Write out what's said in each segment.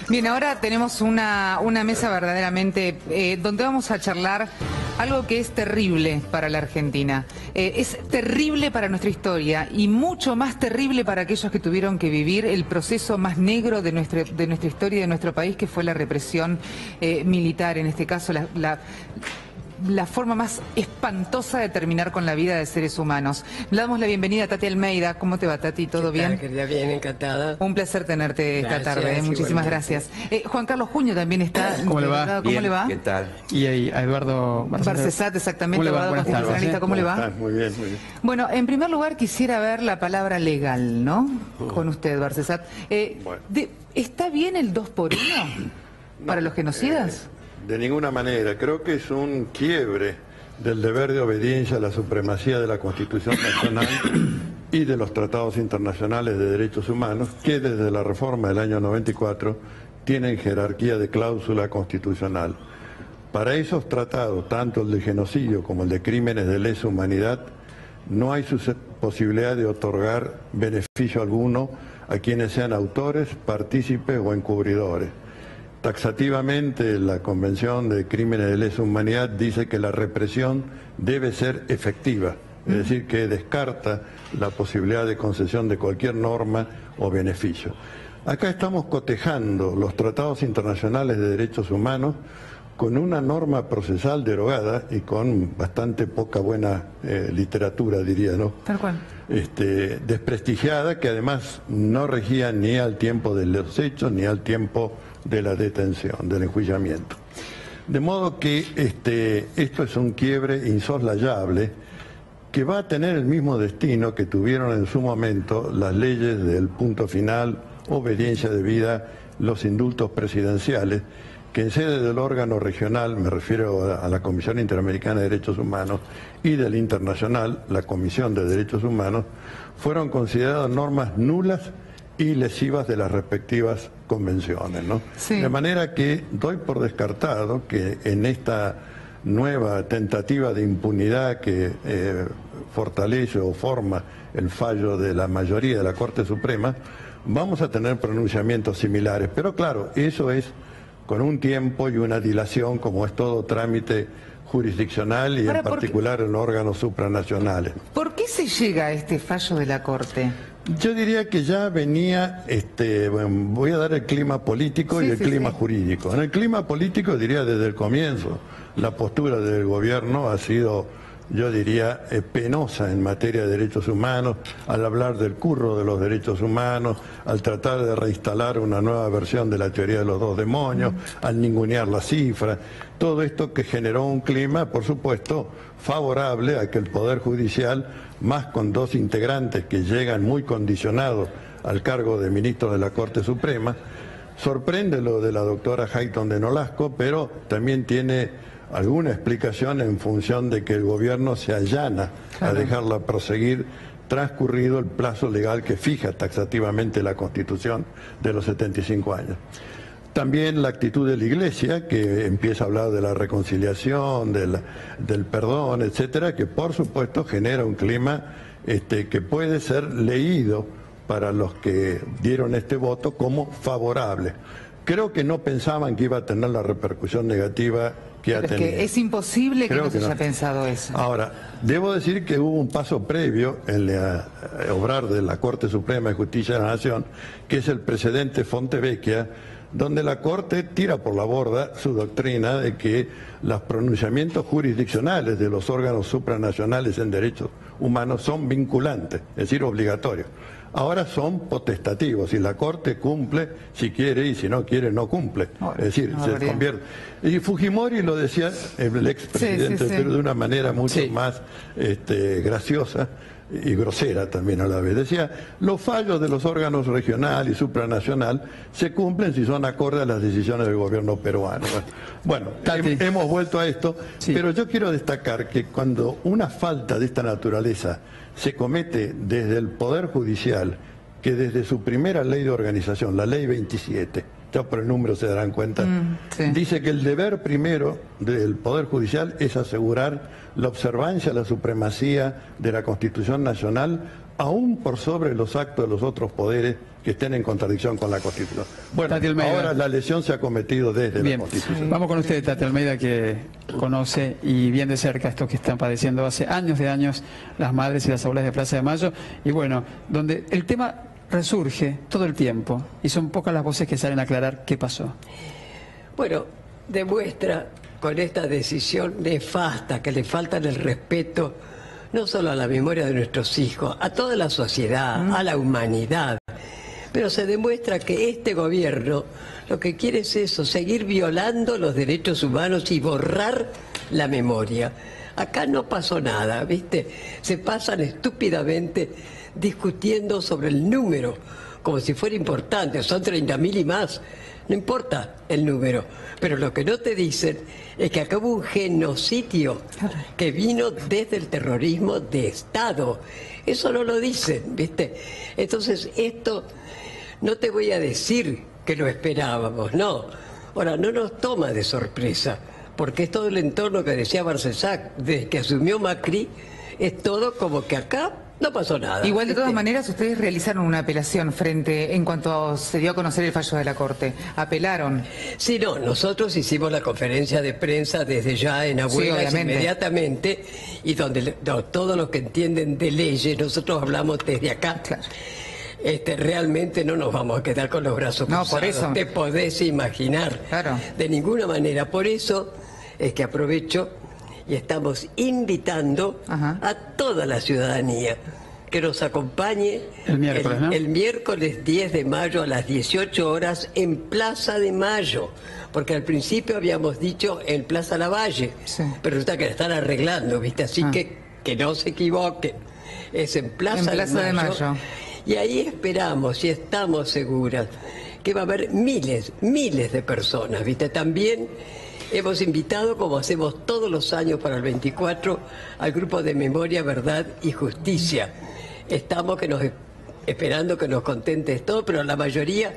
Bien, ahora tenemos una mesa verdaderamente donde vamos a charlar algo que es terrible para la Argentina. Es terrible para nuestra historia y mucho más terrible para aquellos que tuvieron que vivir el proceso más negro de nuestra historia y de nuestro país, que fue la represión militar, en este caso la forma más espantosa de terminar con la vida de seres humanos. Le damos la bienvenida a Tati Almeida. ¿Cómo te va, Tati? ¿Todo bien? Querida, bien, encantada. Un placer tenerte esta tarde. Muchísimas gracias. Juan Carlos Juño también está. ¿Cómo le va? ¿Cómo le va? ¿Qué tal? Y a Eduardo Barcesat, exactamente, abogado constitucionalista. ¿Cómo le va? Muy bien, muy bien. Bueno, en primer lugar quisiera ver la palabra legal, ¿no? Con usted, Barcesat. Bueno. ¿Está bien el 2 por 1 para los genocidas? De ninguna manera. Creo que es un quiebre del deber de obediencia a la supremacía de la Constitución Nacional y de los tratados internacionales de derechos humanos, que desde la reforma del año 94 tienen jerarquía de cláusula constitucional. Para esos tratados, tanto el de genocidio como el de crímenes de lesa humanidad, no hay posibilidad de otorgar beneficio alguno a quienes sean autores, partícipes o encubridores. Taxativamente, la Convención de Crímenes de Lesa Humanidad dice que la represión debe ser efectiva, es decir, que descarta la posibilidad de concesión de cualquier norma o beneficio. Acá estamos cotejando los tratados internacionales de derechos humanos con una norma procesal derogada y con bastante poca buena literatura, diría, ¿no? Tal cual. Desprestigiada, que además no regía ni al tiempo de los hechos ni al tiempo de la detención, del enjuiciamiento. De modo que esto es un quiebre insoslayable que va a tener el mismo destino que tuvieron en su momento las leyes del punto final, obediencia debida, los indultos presidenciales, que en sede del órgano regional, me refiero a la Comisión Interamericana de Derechos Humanos, y del internacional, la Comisión de Derechos Humanos, fueron consideradas normas nulas y lesivas de las respectivas convenciones, ¿no? Sí. De manera que doy por descartado que en esta nueva tentativa de impunidad que fortalece o forma el fallo de la mayoría de la Corte Suprema, vamos a tener pronunciamientos similares. Pero claro, eso es con un tiempo y una dilación, como es todo trámite jurisdiccional y en particular en órganos supranacionales. ¿Por qué se llega a este fallo de la Corte? Yo diría que ya venía, voy a dar el clima político y el clima jurídico. En el clima político, diría desde el comienzo, la postura del gobierno ha sido, yo diría, penosa en materia de derechos humanos, al hablar del curro de los derechos humanos, al tratar de reinstalar una nueva versión de la teoría de los dos demonios, al ningunear las cifras, todo esto que generó un clima, por supuesto, favorable a que el Poder Judicial, más con dos integrantes que llegan muy condicionados al cargo de ministros de la Corte Suprema, sorprende lo de la doctora Hayton de Nolasco, pero también tiene alguna explicación en función de que el gobierno se allana a dejarla proseguir transcurrido el plazo legal que fija taxativamente la Constitución de los 75 años. También la actitud de la Iglesia, que empieza a hablar de la reconciliación, del perdón, etcétera, que por supuesto genera un clima que puede ser leído para los que dieron este voto como favorable. Creo que no pensaban que iba a tener la repercusión negativa que ha tenido. Es imposible que no se haya pensado eso. Ahora, debo decir que hubo un paso previo en el obrar de la Corte Suprema de Justicia de la Nación, que es el precedente Fontevecchia, donde la Corte tira por la borda su doctrina de que los pronunciamientos jurisdiccionales de los órganos supranacionales en derechos humanos son vinculantes, es decir, obligatorios. Ahora son potestativos, y la Corte cumple si quiere y si no quiere no cumple. Es decir, se convierte. Y Fujimori lo decía, el expresidente, pero de una manera mucho más graciosa y grosera también a la vez. Decía, los fallos de los órganos regional y supranacional se cumplen si son acordes a las decisiones del gobierno peruano. Bueno, hemos vuelto a esto, pero yo quiero destacar que cuando una falta de esta naturaleza se comete desde el Poder Judicial, que desde su primera ley de organización, la ley 27, ya por el número se darán cuenta, dice que el deber primero del Poder Judicial es asegurar la observancia, la supremacía de la Constitución Nacional aún por sobre los actos de los otros poderes que estén en contradicción con la Constitución. Bueno, ahora la lesión se ha cometido desde la Constitución. Vamos con usted, Tati Almeida, que conoce y bien de cerca esto que están padeciendo hace años de años las madres y las abuelas de Plaza de Mayo, y bueno, donde el tema resurge todo el tiempo y son pocas las voces que salen a aclarar qué pasó. Bueno, demuestra con esta decisión nefasta que le faltan el respeto no solo a la memoria de nuestros hijos, a toda la sociedad, a la humanidad. Pero se demuestra que este gobierno lo que quiere es eso, seguir violando los derechos humanos y borrar la memoria. Acá no pasó nada, ¿viste? Se pasan estúpidamente discutiendo sobre el número, como si fuera importante, son 30.000 y más. No importa el número, pero lo que no te dicen es que acá hubo un genocidio que vino desde el terrorismo de Estado. Eso no lo dicen, ¿viste? Entonces esto no te voy a decir que lo esperábamos, no. Ahora, no nos toma de sorpresa, porque es todo el entorno que decía Barcesac, desde que asumió Macri, es todo como que acá no pasó nada. Igual, de todas maneras, ustedes realizaron una apelación en cuanto se dio a conocer el fallo de la Corte. ¿Apelaron? Sí, no, nosotros hicimos la conferencia de prensa desde ya en Abuelas, inmediatamente, y donde todos los que entienden de leyes, nosotros hablamos desde acá. Claro. Realmente no nos vamos a quedar con los brazos cruzados. No, por eso. Te podés imaginar. Claro. De ninguna manera. Por eso es que aprovecho y estamos invitando a toda la ciudadanía que nos acompañe el miércoles 10 de mayo a las 18 horas en Plaza de Mayo, porque al principio habíamos dicho en Plaza Lavalle, pero resulta que la están arreglando, ¿viste? Así que no se equivoquen, es en Plaza de Mayo. Y ahí esperamos y estamos seguras que va a haber miles de personas, ¿viste? También hemos invitado, como hacemos todos los años para el 24, al grupo de Memoria, Verdad y Justicia. Estamos esperando que nos contentes todo, pero la mayoría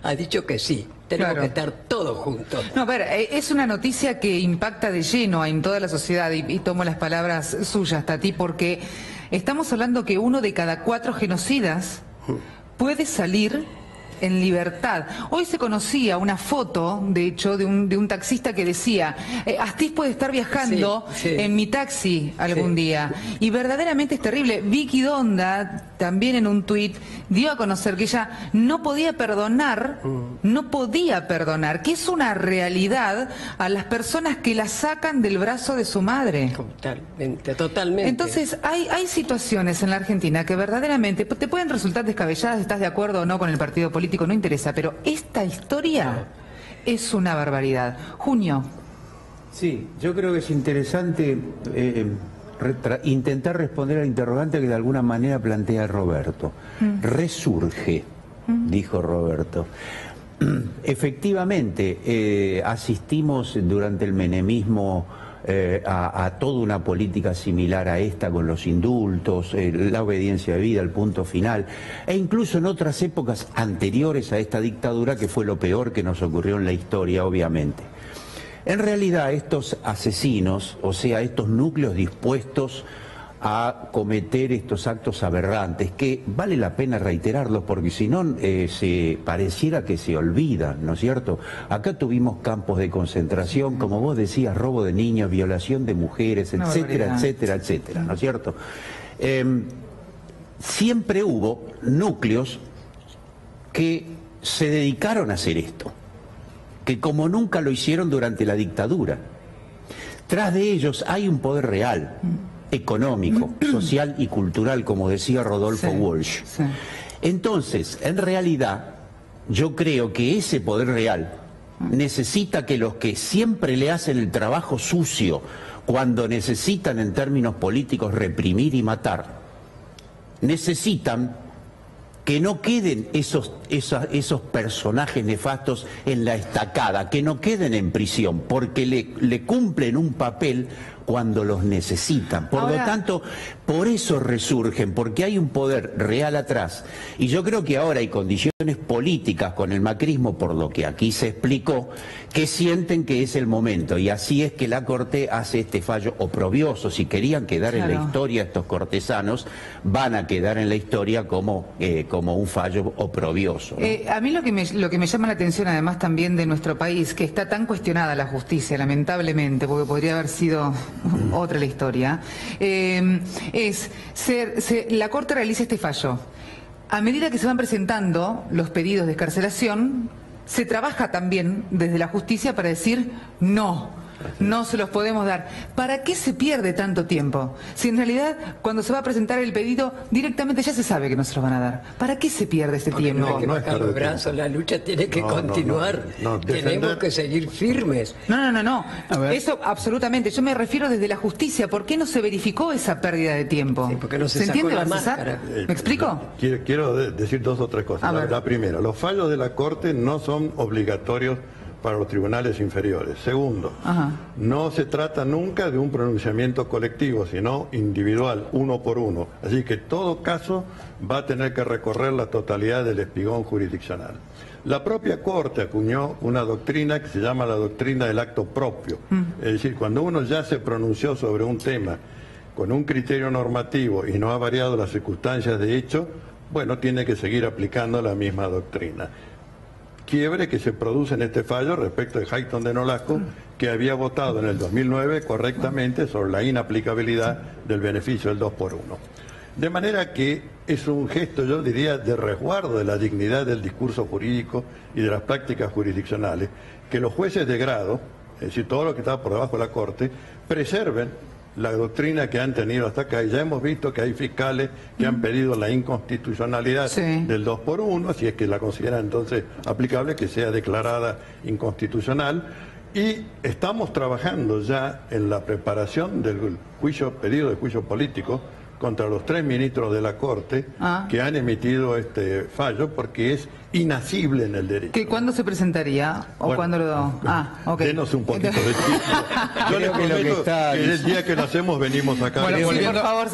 ha dicho que sí. Tenemos que estar todos juntos. No, a ver, es una noticia que impacta de lleno en toda la sociedad, y tomo las palabras suyas, Tati, porque estamos hablando que 1 de cada 4 genocidas puede salir en libertad. Hoy se conocía una foto, de hecho, de un taxista que decía, Astiz puede estar viajando en mi taxi algún día. Y verdaderamente es terrible. Vicky Donda, también en un tuit, dio a conocer que ella no podía perdonar, que es una realidad a las personas que la sacan del brazo de su madre. Totalmente. Entonces, hay situaciones en la Argentina que verdaderamente te pueden resultar descabelladas, estás de acuerdo o no con el partido político, no interesa, pero esta historia es una barbaridad. Junio. Sí, yo creo que es interesante intentar responder al interrogante que de alguna manera plantea Roberto. Resurge, dijo Roberto. Efectivamente, asistimos durante el menemismo a toda una política similar a esta, con los indultos, la obediencia de vida, el punto final, e incluso en otras épocas anteriores a esta dictadura, que fue lo peor que nos ocurrió en la historia, obviamente. En realidad, estos asesinos, o sea, estos núcleos dispuestos a cometer estos actos aberrantes, que vale la pena reiterarlos porque si no se pareciera que se olvidan, ¿no es cierto? Acá tuvimos campos de concentración, como vos decías, robo de niños, violación de mujeres, etcétera, etcétera, etcétera, ¿no es cierto? Siempre hubo núcleos que se dedicaron a hacer esto, que como nunca lo hicieron durante la dictadura. Tras de ellos hay un poder real, económico, social y cultural, como decía Rodolfo Walsh. Entonces, en realidad, yo creo que ese poder real necesita que los que siempre le hacen el trabajo sucio, cuando necesitan en términos políticos reprimir y matar, necesitan que no queden esos personajes nefastos en la estacada, que no queden en prisión, porque le cumplen un papel cuando los necesitan. Por Ahora, lo tanto, por eso resurgen, porque hay un poder real atrás. Y yo creo que ahora hay condiciones políticas con el macrismo, por lo que aquí se explicó, que sienten que es el momento. Y así es que la Corte hace este fallo oprobioso. Si querían quedar en la historia estos cortesanos, van a quedar en la historia como un fallo oprobioso, ¿no? A mí lo que me llama la atención, además también de nuestro país, que está tan cuestionada la justicia, lamentablemente, porque podría haber sido otra la historia, la Corte realiza este fallo. A medida que se van presentando los pedidos de excarcelación, se trabaja también desde la justicia para decir no se los podemos dar. ¿Para qué se pierde tanto tiempo? Si en realidad cuando se va a presentar el pedido directamente ya se sabe que no se los van a dar. ¿Para qué se pierde este tiempo? No hay que bajar los brazos, la lucha tiene que continuar. Tenemos que seguir firmes. No. Eso absolutamente. Yo me refiero desde la justicia. ¿Por qué no se verificó esa pérdida de tiempo? Sí, porque no se sacó entiende, la Balthasar? máscara. ¿Me explico? Quiero decir dos o tres cosas. La primera, los fallos de la Corte no son obligatorios para los tribunales inferiores. Segundo, no se trata nunca de un pronunciamiento colectivo, sino individual, uno por uno. Así que todo caso va a tener que recorrer la totalidad del espigón jurisdiccional. La propia Corte acuñó una doctrina que se llama la doctrina del acto propio. Es decir, cuando uno ya se pronunció sobre un tema con un criterio normativo y no ha variado las circunstancias de hecho, bueno, tiene que seguir aplicando la misma doctrina. Quiebre que se produce en este fallo respecto de Hayton de Nolasco, que había votado en el 2009 correctamente sobre la inaplicabilidad del beneficio del 2 por 1. De manera que es un gesto, yo diría, de resguardo de la dignidad del discurso jurídico y de las prácticas jurisdiccionales, que los jueces de grado, es decir, todo lo que está por debajo de la Corte, preserven la doctrina que han tenido hasta acá. Y ya hemos visto que hay fiscales que han pedido la inconstitucionalidad del 2 por 1, si es que la consideran entonces aplicable, que sea declarada inconstitucional. Y estamos trabajando ya en la preparación del pedido de juicio político contra los 3 ministros de la Corte que han emitido este fallo, porque es inasible en el derecho. ¿Cuándo se presentaría? ¿O cuándo lo...? Denos un poquito de tiempo. Yo les prometo que el día que lo hacemos venimos acá. Bueno,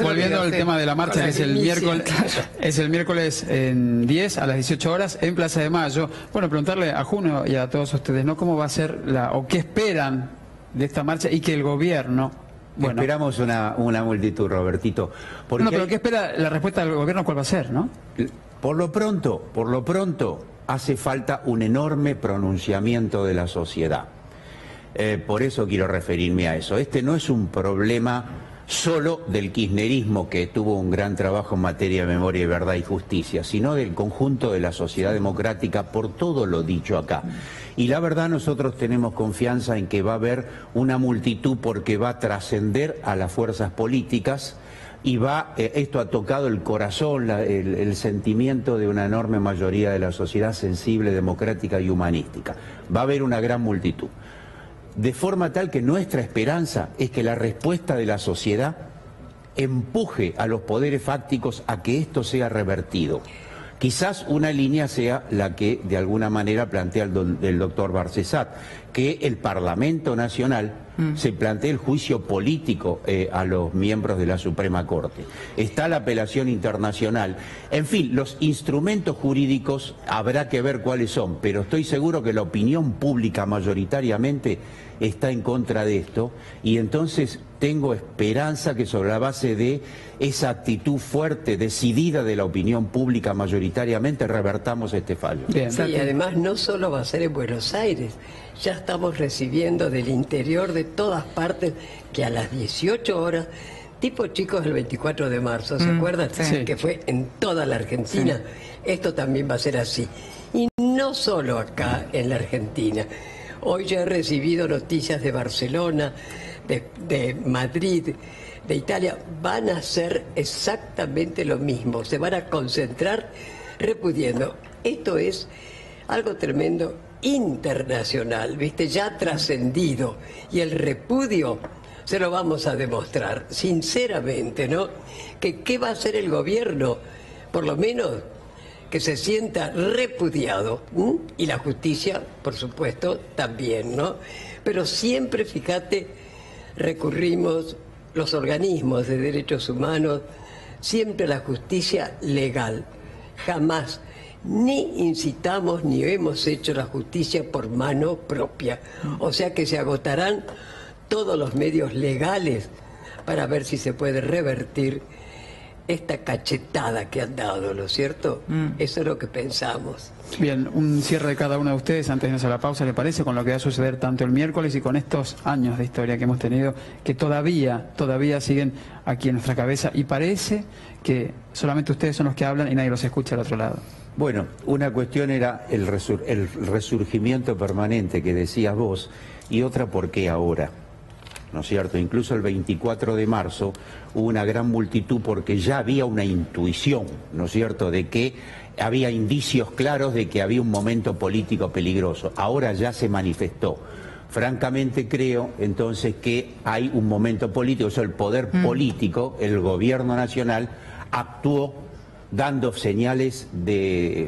volviendo al tema de la marcha, que es el miércoles en 10 a las 18 horas en Plaza de Mayo. Bueno, preguntarle a Juno y a todos ustedes, ¿no? ¿Cómo va a ser o qué esperan de esta marcha y que el gobierno... Bueno, esperamos una multitud, Robertito. Porque pero ¿qué espera la respuesta del gobierno? ¿Cuál va a ser, no? Por lo pronto, hace falta un enorme pronunciamiento de la sociedad. Por eso quiero referirme a eso. Este no es un problema solo del kirchnerismo, que tuvo un gran trabajo en materia de memoria y verdad y justicia, sino del conjunto de la sociedad democrática, por todo lo dicho acá. Y la verdad, nosotros tenemos confianza en que va a haber una multitud, porque va a trascender a las fuerzas políticas y esto ha tocado el corazón, el sentimiento de una enorme mayoría de la sociedad sensible, democrática y humanística. Va a haber una gran multitud. De forma tal que nuestra esperanza es que la respuesta de la sociedad empuje a los poderes fácticos a que esto sea revertido. Quizás una línea sea la que de alguna manera plantea el doctor Barcesat, que el Parlamento Nacional se plantee el juicio político a los miembros de la Suprema Corte. Está la apelación internacional. En fin, los instrumentos jurídicos habrá que ver cuáles son, pero estoy seguro que la opinión pública mayoritariamente está en contra de esto, y entonces tengo esperanza que sobre la base de esa actitud fuerte, decidida de la opinión pública mayoritariamente, revertamos este fallo. Bien. Sí, y además no solo va a ser en Buenos Aires, ya estamos recibiendo del interior de todas partes que a las 18 horas, tipo chicos del 24 de marzo, ¿se acuerdan? Sí. Que fue en toda la Argentina. Esto también va a ser así. Y no solo acá en la Argentina. Hoy ya he recibido noticias de Barcelona, de Madrid, de Italia. Van a hacer exactamente lo mismo. Se van a concentrar repudiando. Esto es algo tremendo, internacional, ¿viste? Ya trascendido. Y el repudio se lo vamos a demostrar, sinceramente, ¿no? ¿Qué va a hacer el gobierno? Por lo menos que se sienta repudiado, y la justicia, por supuesto, también, ¿no? Pero siempre, fíjate, recurrimos los organismos de derechos humanos siempre a la justicia legal. Jamás ni incitamos ni hemos hecho la justicia por mano propia. O sea que se agotarán todos los medios legales para ver si se puede revertir esta cachetada que han dado, ¿no es cierto? Eso es lo que pensamos. Bien, un cierre de cada uno de ustedes antes de irnos a la pausa, ¿le parece? Con lo que va a suceder tanto el miércoles y con estos años de historia que hemos tenido, que todavía siguen aquí en nuestra cabeza, y parece que solamente ustedes son los que hablan y nadie los escucha al otro lado. Bueno, una cuestión era el resurgimiento permanente que decías vos, y otra, ¿por qué ahora? ¿No es cierto? Incluso el 24 de marzo hubo una gran multitud porque ya había una intuición, ¿no es cierto?, de que había indicios claros de que había un momento político peligroso. Ahora ya se manifestó. Francamente creo entonces que hay un momento político, o sea, el poder político, el gobierno nacional, actuó dando señales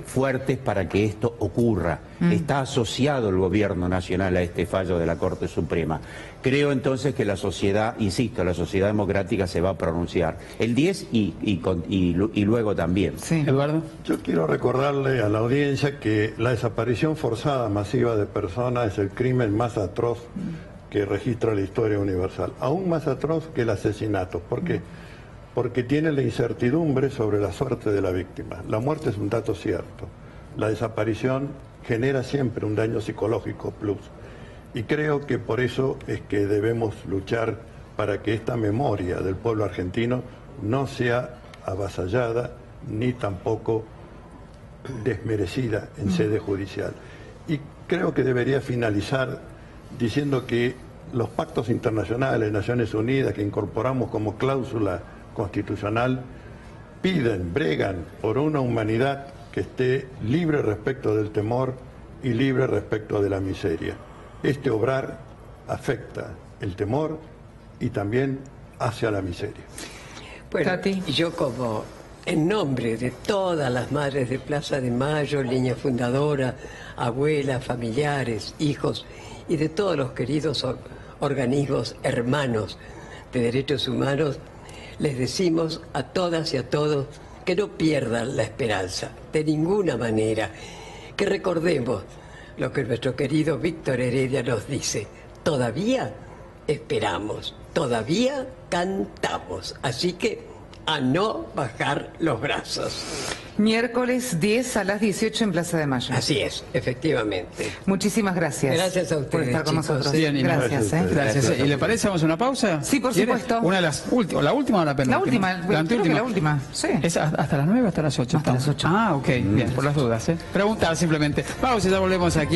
fuertes para que esto ocurra. Está asociado el gobierno nacional a este fallo de la Corte Suprema. Creo entonces que la sociedad, insisto, la sociedad democrática se va a pronunciar el 10 y luego también. Sí. Eduardo. Yo quiero recordarle a la audiencia que la desaparición forzada masiva de personas es el crimen más atroz que registra la historia universal. Aún más atroz que el asesinato. ¿Por qué? Porque tiene la incertidumbre sobre la suerte de la víctima. La muerte es un dato cierto. La desaparición genera siempre un daño psicológico plus. Y creo que por eso es que debemos luchar para que esta memoria del pueblo argentino no sea avasallada ni tampoco desmerecida en sede judicial. Y creo que debería finalizar diciendo que los pactos internacionales, Naciones Unidas, que incorporamos como cláusula constitucional, bregan por una humanidad que esté libre respecto del temor y libre respecto de la miseria. Este obrar afecta el temor y también hacia la miseria. Bueno, Tati. yo como en nombre de todas las madres de Plaza de Mayo, línea fundadora, abuelas, familiares, hijos y de todos los queridos organismos hermanos de derechos humanos, les decimos a todas y a todos que no pierdan la esperanza, de ninguna manera, que recordemos lo que nuestro querido Víctor Heredia nos dice: todavía esperamos, todavía cantamos, así que a no bajar los brazos. Miércoles 10 a las 18 en Plaza de Mayo. Así es, efectivamente. Muchísimas gracias. Gracias a ustedes, por estar con chicos. nosotros. Bien, y gracias. Gracias. ¿Y le parece? ¿Vamos a una pausa? Sí, por ¿Quiere? supuesto. Una de las últimas, la última o la penúltima. La última, creo que la última. Sí. ¿Es hasta las 9 o hasta las 8? Hasta las 8. Ah, ok, bien, por las dudas. Preguntar simplemente. Pausa y ya volvemos aquí.